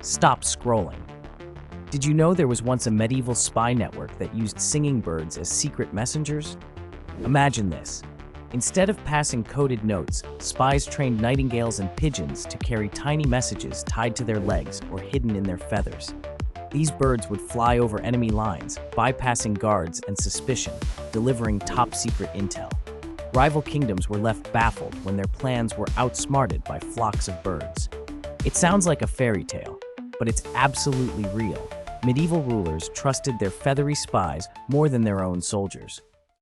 Stop scrolling. Did you know there was once a medieval spy network that used singing birds as secret messengers? Imagine this. Instead of passing coded notes, spies trained nightingales and pigeons to carry tiny messages tied to their legs or hidden in their feathers. These birds would fly over enemy lines, bypassing guards and suspicion, delivering top-secret intel. Rival kingdoms were left baffled when their plans were outsmarted by flocks of birds. It sounds like a fairy tale, but it's absolutely real. Medieval rulers trusted their feathery spies more than their own soldiers.